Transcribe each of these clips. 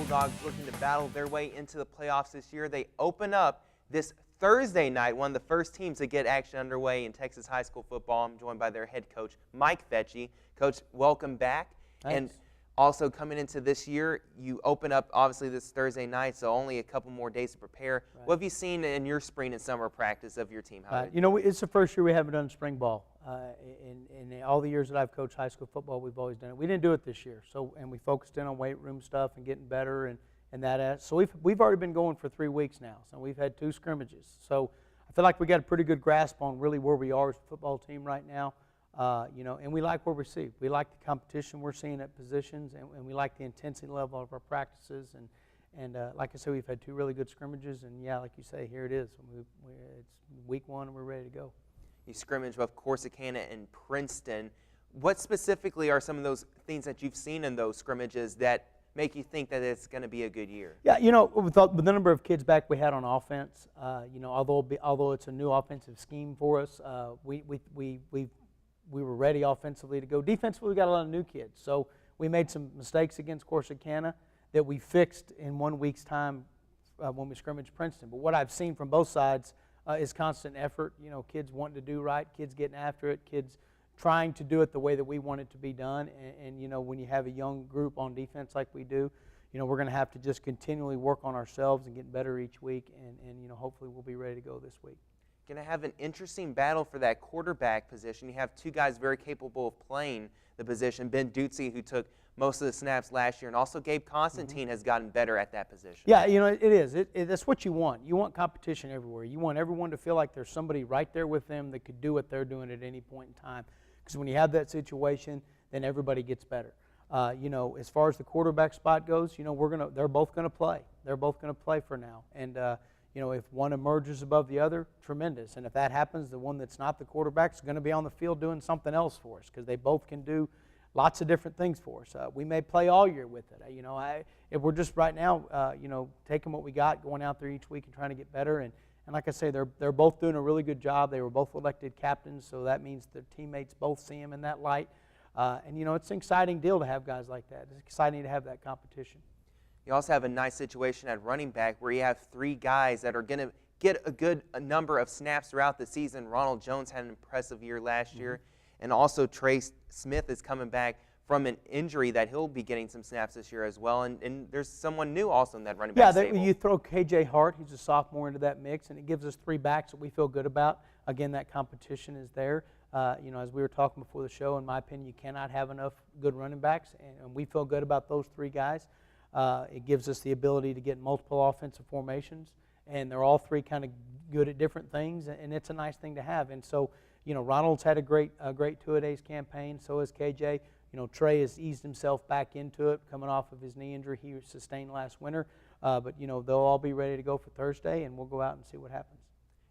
Bulldogs looking to battle their way into the playoffs this year. They open up this Thursday night, one of the first teams to get action underway in Texas high school football. I'm joined by their head coach, Mike Fecci. Coach, welcome back. Thanks. And also coming into this year, you open up obviously this Thursday night, so only a couple more days to prepare. Right. What have you seen in your spring and summer practice of your team? You know, it's the first year we haven't done spring ball. In all the years that I've coached high school football, we've always done it. We didn't do it this year, and we focused in on weight room stuff and getting better and that. So we've already been going for 3 weeks now. So we've had 2 scrimmages. So I feel like we got a pretty good grasp on really where we are as a football team right now. You know, and we like what we see. We like the competition we're seeing at positions, and we like the intensity level of our practices. And like I said, we've had 2 really good scrimmages, and yeah, like you say, here it is. It's week 1, and we're ready to go. You scrimmage with Corsicana and Princeton. What specifically are some of those things that you've seen in those scrimmages that make you think that it's going to be a good year? Yeah, you know, with the number of kids back we had on offense, you know, although it's a new offensive scheme for us, we were ready offensively to go. Defensively, we got a lot of new kids. So we made some mistakes against Corsicana that we fixed in 1 week's time when we scrimmaged Princeton. But what I've seen from both sides is constant effort. You know, kids wanting to do right, kids getting after it, kids trying to do it the way that we want it to be done. And you know, when you have a young group on defense like we do, you know, we're going to have to just continually work on ourselves and get better each week. And you know, hopefully we'll be ready to go this week. Going to have an interesting battle for that quarterback position. You have 2 guys very capable of playing the position. Ben Ducey, who took most of the snaps last year, and also Gabe Constantine has gotten better at that position. Yeah, you know, it is. That's what you want. You want competition everywhere. You want everyone to feel like there's somebody right there with them that could do what they're doing at any point in time. Because when you have that situation, then everybody gets better. You know, as far as the quarterback spot goes, you know, they're both going to play. They're both going to play for now. And you know, if one emerges above the other, tremendous. And if that happens, the one that's not the quarterback is going to be on the field doing something else for us, because they both can do lots of different things for us. We may play all year with it. You know, if we're just right now, you know, taking what we got, going out there each week and trying to get better. And like I say, they're both doing a really good job. They were both elected captains, so that means their teammates both see them in that light. And you know, it's an exciting deal to have guys like that. It's exciting to have that competition. You also have a nice situation at running back where you have 3 guys that are going to get a good number of snaps throughout the season. Ronald Jones had an impressive year last year, and also Trey Smith is coming back from an injury that he'll be getting some snaps this year as well. And there's someone new also in that running back stable. Yeah, you throw KJ Hart, he's a sophomore, into that mix, and it gives us 3 backs that we feel good about. Again, that competition is there. You know, as we were talking before the show, in my opinion, you cannot have enough good running backs, and we feel good about those 3 guys. It gives us the ability to get multiple offensive formations, and they're all 3 kind of good at different things, and it's a nice thing to have. And so, you know, Ronald's had a great 2-a-days campaign. So has KJ. You know, Trey has eased himself back into it, coming off of his knee injury he sustained last winter. But you know, they'll all be ready to go for Thursday, and we'll go out and see what happens.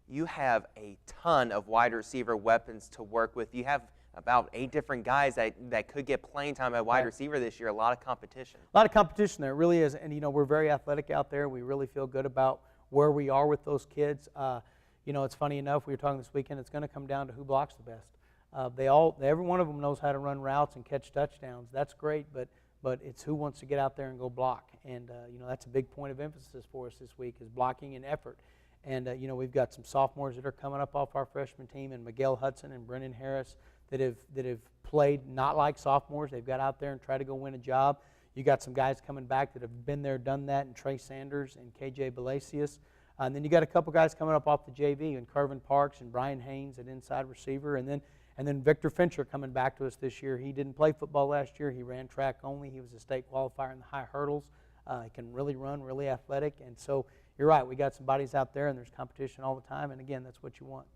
You have a ton of wide receiver weapons to work with. You have about 8 different guys that could get playing time at wide receiver this year. A lot of competition. A lot of competition there, it really is. And, you know, we're very athletic out there. We really feel good about where we are with those kids. You know, it's funny enough, we were talking this weekend, it's going to come down to who blocks the best. Every one of them knows how to run routes and catch touchdowns. That's great, but it's who wants to get out there and go block. And, you know, that's a big point of emphasis for us this week, is blocking and effort. And, you know, we've got some sophomores that are coming up off our freshman team, and Miguel Hudson and Brennan Harris, that have played not like sophomores. They've got out there and tried to go win a job. You got some guys coming back that have been there, done that, and Trey Sanders and KJ Balasius. And then you got a couple guys coming up off the JV, and Kervin Parks and Brian Haynes at inside receiver. And then Victor Fincher coming back to us this year. He didn't play football last year. He ran track only. He was a state qualifier in the high hurdles. He can really run, really athletic. And so you're right, we got some bodies out there, and there's competition all the time. And again, that's what you want.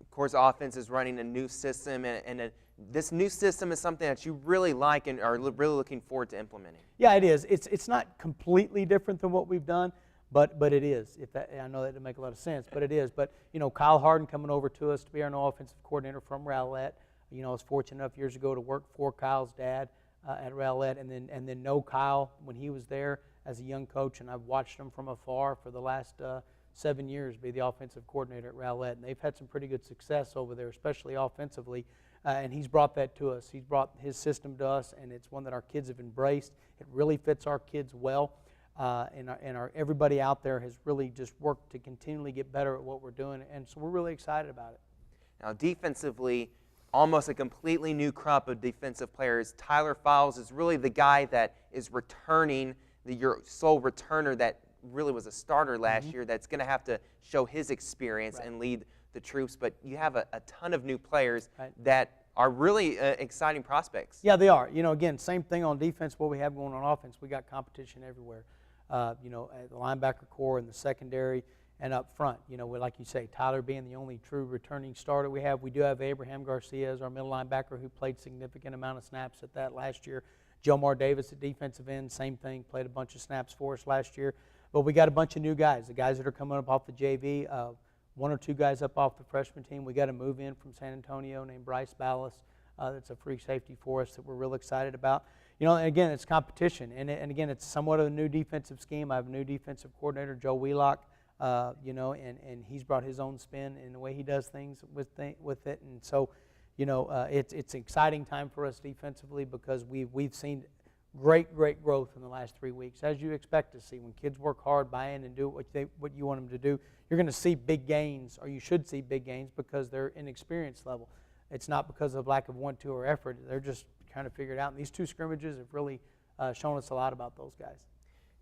Of course, offense is running a new system, and this new system is something that you really like and are really looking forward to implementing. Yeah, it is. It's not completely different than what we've done, but it is. I know that didn't make a lot of sense, but it is. But you know, Kyle Harden coming over to us to be our new offensive coordinator from Rowlett. You know, I was fortunate enough years ago to work for Kyle's dad at Rowlett, and then know Kyle when he was there as a young coach, and I've watched him from afar for the last 7 years, be the offensive coordinator at Rowlett, and they've had some pretty good success over there, especially offensively. And he's brought that to us. He's brought his system to us, and it's one that our kids have embraced. It really fits our kids well. and everybody out there has really just worked to continually get better at what we're doing, and so we're really excited about it. Now, defensively, almost a completely new crop of defensive players. Tyler Fowles is really the guy that is returning, your sole returner that really was a starter last year, that's going to have to show his experience and lead the troops. But you have a ton of new players that are really exciting prospects. Yeah, they are. Again, same thing on defense, what we have going on offense. We got competition everywhere. At the linebacker core and the secondary and up front. Like you say, Tyler being the only true returning starter we have. We do have Abraham Garcia as our middle linebacker who played significant amount of snaps at that last year. Jomar Davis at defensive end, same thing, played a bunch of snaps for us last year. But we got a bunch of new guys, the guys that are coming up off the JV, one or two guys up off the freshman team. We got a move in from San Antonio named Bryce Ballas. That's a free safety for us that we're real excited about. And again, it's competition. And again, it's somewhat of a new defensive scheme. I have a new defensive coordinator, Joe Wheelock, and he's brought his own spin in the way he does things with it. And so, it's an exciting time for us defensively because we've seen great growth in the last 3 weeks, as you expect to see. When kids work hard, buy in, and do what you want them to do, you're going to see big gains, or you should see big gains because they're in experience level. It's not because of lack of want to or effort. They're just trying to figure it out. And these two scrimmages have really shown us a lot about those guys.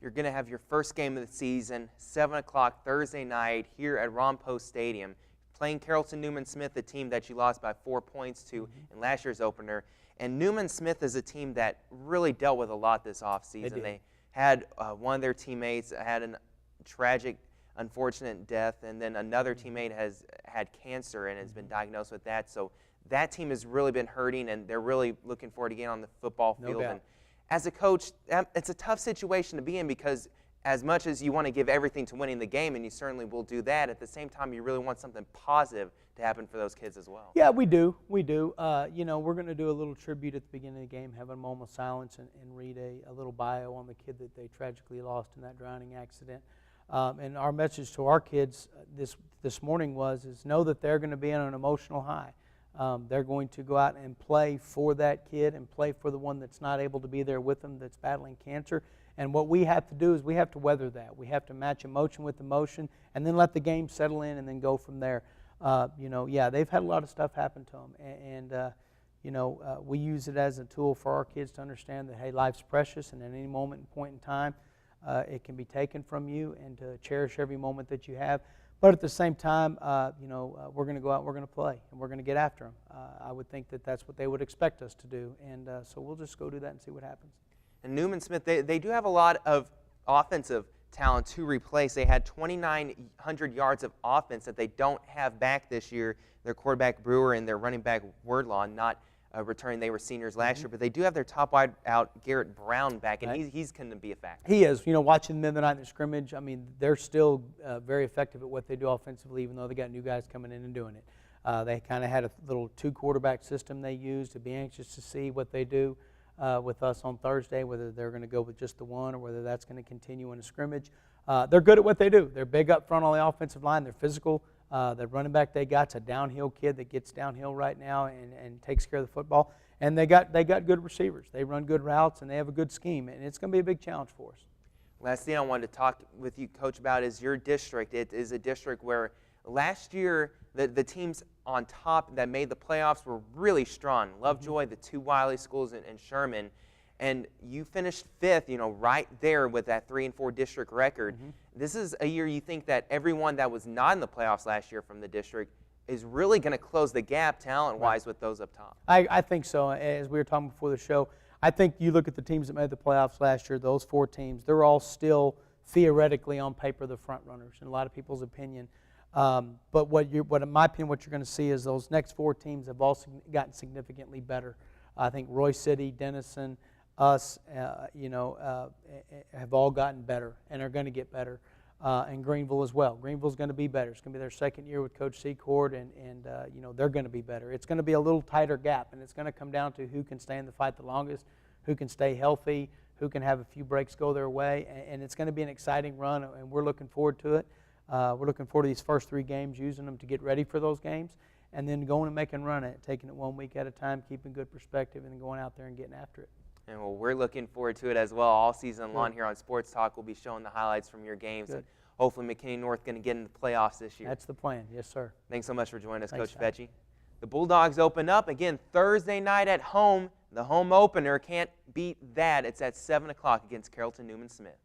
You're going to have your first game of the season, 7 o'clock Thursday night here at Ron Post Stadium, playing Carrollton Newman Smith, a team that you lost by 4 points to in last year's opener. And Newman Smith is a team that really dealt with a lot this offseason. They had one of their teammates had a tragic, unfortunate death, and then another teammate has had cancer and has been diagnosed with that. So that team has really been hurting, and they're really looking forward to getting on the football field. No doubt. And as a coach, it's a tough situation to be in because as much as you want to give everything to winning the game, and you certainly will do that, at the same time you really want something positive to happen for those kids as well. Yeah, we do. We're going to do a little tribute at the beginning of the game, have a moment of silence, and read a little bio on the kid that they tragically lost in that drowning accident. And our message to our kids this morning is know that they're going to be on an emotional high. They're going to go out and play for that kid and play for the one that's not able to be there with them that's battling cancer. And what we have to do is we have to weather that. We have to match emotion with emotion and then let the game settle in and then go from there. They've had a lot of stuff happen to them. And we use it as a tool for our kids to understand that, hey, life's precious, and at any moment and point in time, it can be taken from you, and to cherish every moment that you have. But at the same time, we're going to go out and we're going to play, and we're going to get after them. I would think that that's what they would expect us to do, and so we'll just go do that and see what happens. And Newman Smith, they do have a lot of offensive talent to replace. They had 2,900 yards of offense that they don't have back this year. Their quarterback Brewer and their running back Wordlaw not returning. They were seniors last year, but they do have their top wide out Garrett Brown back, and he's going to be a factor. He is. Watching them tonight in the scrimmage, I mean, they're still very effective at what they do offensively, even though they got new guys coming in and doing it. They kind of had a little two-quarterback system they used. To be anxious to see what they do with us on Thursday, whether they're going to go with just the one or whether that's going to continue in a scrimmage. They're good at what they do. They're big up front on the offensive line. They're physical. The running back they got's a downhill kid that gets downhill right now and takes care of the football. And they got good receivers. They run good routes, and they have a good scheme. And it's going to be a big challenge for us. Last thing I wanted to talk with you, Coach, about is your district. It is a district where last year the teams on top that made the playoffs were really strong. Lovejoy, the two Wiley schools, and Sherman. And you finished fifth, right there with that 3-4 district record. This is a year you think that everyone that was not in the playoffs last year from the district is really going to close the gap talent-wise with those up top. I think so. As we were talking before the show, I think you look at the teams that made the playoffs last year, those 4 teams, they're all still theoretically on paper the front runners in a lot of people's opinion. But in my opinion, what you're going to see is those next 4 teams have also gotten significantly better. I think Roy City, Denison, us, have all gotten better and are going to get better, and Greenville as well. Greenville's going to be better. It's going to be their second year with Coach Secord, and they're going to be better. It's going to be a little tighter gap, and it's going to come down to who can stay in the fight the longest, who can stay healthy, who can have a few breaks go their way, and it's going to be an exciting run, and we're looking forward to it. We're looking forward to these first 3 games, using them to get ready for those games, and then going and making run it, taking it 1 week at a time, keeping good perspective, and then going out there and getting after it. And well, we're looking forward to it as well. All season long here on Sports Talk, we'll be showing the highlights from your games. Good. And hopefully McKinney North going to get in the playoffs this year. That's the plan. Yes, sir. Thanks so much for joining us, Thanks, Coach Ty. Fecci. The Bulldogs open up again Thursday night at home. The home opener, can't beat that. It's at 7 o'clock against Carrollton Newman Smith.